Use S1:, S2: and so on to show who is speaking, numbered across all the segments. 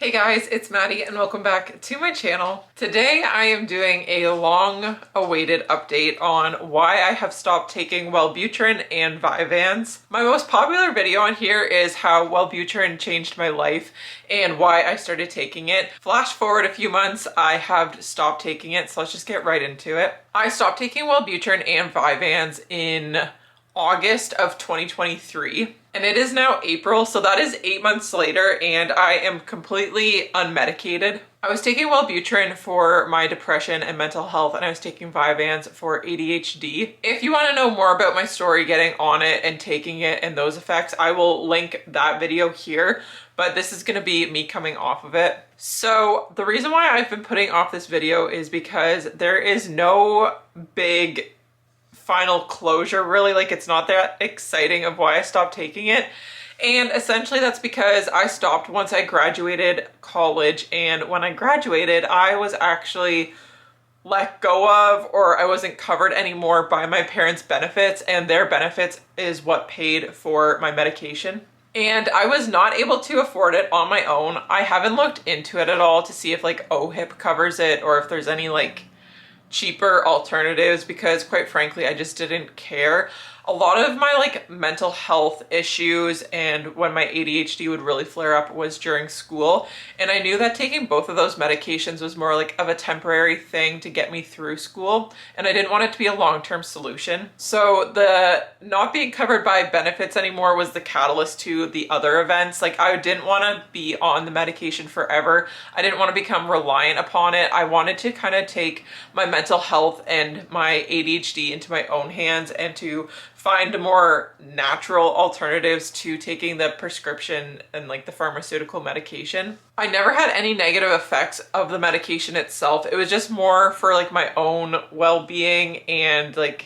S1: Hey guys, it's Maddie and welcome back to my channel. Today I am doing a long-awaited update on why I have stopped taking Wellbutrin and Vyvanse. My most popular video on here is how Wellbutrin changed my life and why I started taking it. Flash forward a few months, I have stopped taking it, so let's just get right into it. I stopped taking Wellbutrin and Vyvanse in August of 2023. And it is now April, so that is 8 months later, and I am completely unmedicated. I was taking Wellbutrin for my depression and mental health, and I was taking Vyvanse for ADHD. If you want to know more about my story getting on it and taking it and those effects, I will link that video here, but this is going to be me coming off of it. So the reason why I've been putting off this video is because there is no big final closure, really. Like, it's not that exciting of why I stopped taking it. And essentially that's because I stopped once I graduated college, and when I graduated I was actually let go of, or I wasn't covered anymore by my parents' benefits, and their benefits is what paid for my medication. And I was not able to afford it on my own. I haven't looked into it at all to see if like OHIP covers it or if there's any like cheaper alternatives, because quite frankly I just didn't care. A lot of my like mental health issues and when my ADHD would really flare up was during school, and I knew that taking both of those medications was more like of a temporary thing to get me through school, and I didn't want it to be a long-term solution. So the not being covered by benefits anymore was the catalyst to the other events. Like, I didn't want to be on the medication forever. I didn't want to become reliant upon it. I wanted to kind of take my mental health and my ADHD into my own hands and to find more natural alternatives to taking the prescription and like the pharmaceutical medication. I never had any negative effects of the medication itself. It was just more for like my own well-being and like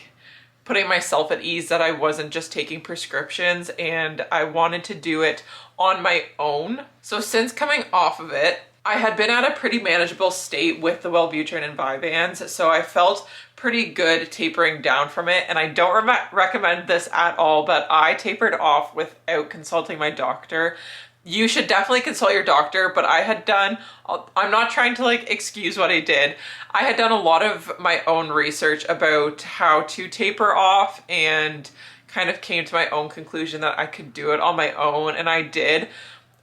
S1: putting myself at ease that I wasn't just taking prescriptions, and I wanted to do it on my own. So since coming off of it, I had been at a pretty manageable state with the Wellbutrin and Vyvanse, so I felt pretty good tapering down from it, and I don't recommend this at all, but I tapered off without consulting my doctor. You should definitely consult your doctor, but I had done, I'm not trying to like excuse what I did. I had done a lot of my own research about how to taper off and kind of came to my own conclusion that I could do it on my own, and I did.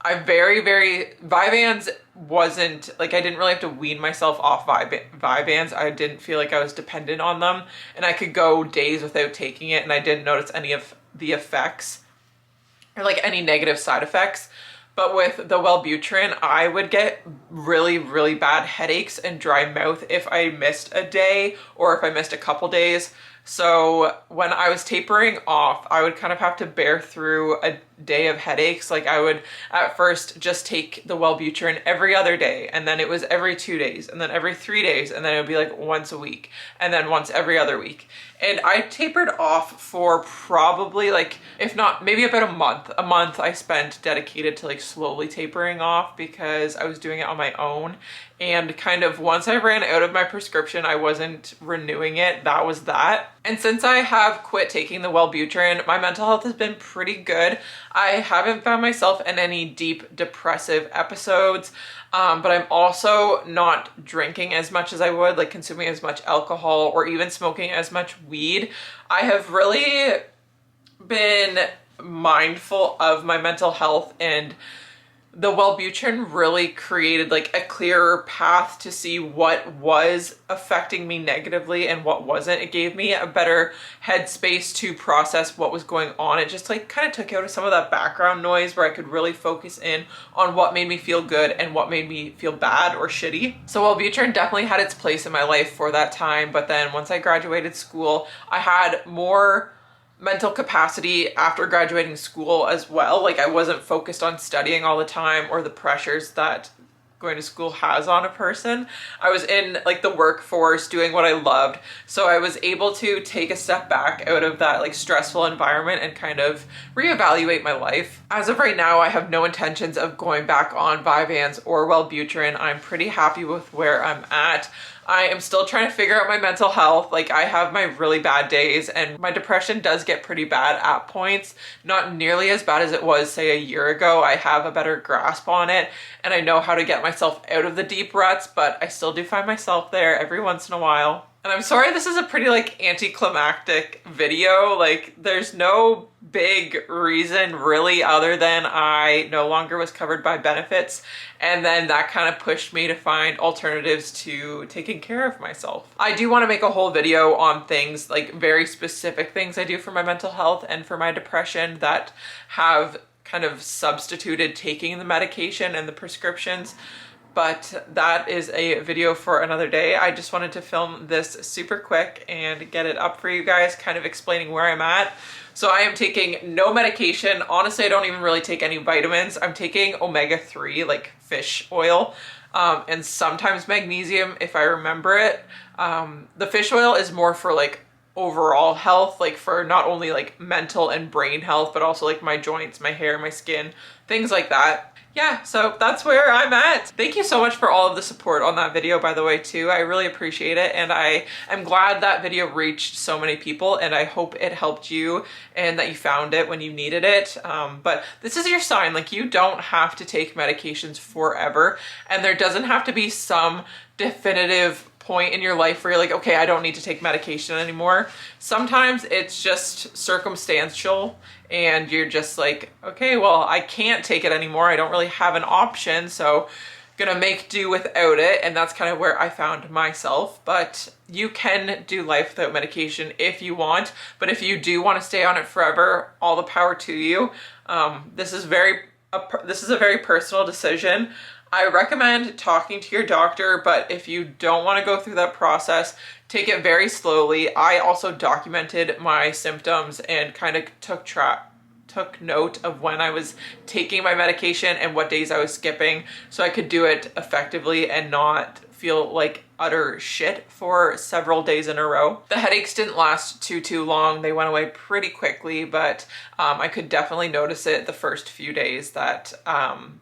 S1: Vyvanse wasn't, like, I didn't really have to wean myself off Vyvanse. I didn't feel like I was dependent on them, and I could go days without taking it, and I didn't notice any of the effects, or like any negative side effects. But with the Wellbutrin, I would get really, really bad headaches and dry mouth if I missed a day or if I missed a couple days. So when I was tapering off, I would kind of have to bear through a day of headaches. Like, I would at first just take the Wellbutrin every other day, and then it was every 2 days, and then every 3 days, and then it would be like once a week, and then once every other week. And I tapered off for probably like, if not, maybe about a month. A month I spent dedicated to like slowly tapering off because I was doing it on my own. And kind of once I ran out of my prescription, I wasn't renewing it. That was that. And since I have quit taking the Wellbutrin, my mental health has been pretty good. I haven't found myself in any deep depressive episodes, but I'm also not drinking as much as I would, like consuming as much alcohol or even smoking as much weed. I have really been mindful of my mental health, and the Wellbutrin really created like a clearer path to see what was affecting me negatively and what wasn't. It gave me a better headspace to process what was going on. It just like kind of took out some of that background noise where I could really focus in on what made me feel good and what made me feel bad or shitty. So Wellbutrin definitely had its place in my life for that time, but then once I graduated school, I had more mental capacity after graduating school as well. Like, I wasn't focused on studying all the time or the pressures that going to school has on a person. I was in like the workforce doing what I loved, so I was able to take a step back out of that like stressful environment and kind of reevaluate my life. As of right now, I have no intentions of going back on Vyvanse or Wellbutrin. I'm pretty happy with where I'm at. I am still trying to figure out my mental health. Like, I have my really bad days and my depression does get pretty bad at points. Not nearly as bad as it was, say, a year ago. I have a better grasp on it and I know how to get myself out of the deep ruts, but I still do find myself there every once in a while. And I'm sorry this is a pretty like anticlimactic video. Like, there's no big reason really other than I no longer was covered by benefits, and then that kind of pushed me to find alternatives to taking care of myself. I do want to make a whole video on things, like very specific things I do for my mental health and for my depression that have kind of substituted taking the medication and the prescriptions. But that is a video for another day. I just wanted to film this super quick and get it up for you guys, kind of explaining where I'm at. So I am taking no medication. Honestly, I don't even really take any vitamins. I'm taking omega-3, like fish oil, and sometimes magnesium if I remember it. The fish oil is more for like overall health, like for not only like mental and brain health, but also like my joints, my hair, my skin, things like that. Yeah, so that's where I'm at. Thank you so much for all of the support on that video, by the way, too. I really appreciate it, and I am glad that video reached so many people, and I hope it helped you and that you found it when you needed it. But this is your sign. Like, you don't have to take medications forever, and there doesn't have to be some definitive point in your life where you're like, okay, I don't need to take medication anymore. Sometimes it's just circumstantial and you're just like, okay, well, I can't take it anymore. I don't really have an option, so I'm gonna make do without it. And that's kind of where I found myself. But you can do life without medication if you want, but if you do want to stay on it forever, all the power to you. This is a very personal decision. I recommend talking to your doctor, but if you don't want to go through that process, take it very slowly. I also documented my symptoms and kind of took note of when I was taking my medication and what days I was skipping, so I could do it effectively and not feel like utter shit for several days in a row. The headaches didn't last too long. They went away pretty quickly, but I could definitely notice it the first few days that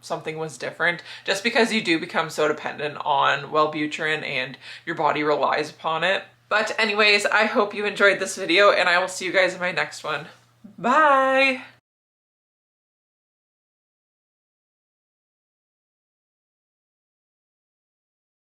S1: something was different, just because you do become so dependent on Wellbutrin and your body relies upon it. But anyways, I hope you enjoyed this video and I will see you guys in my next one. Bye!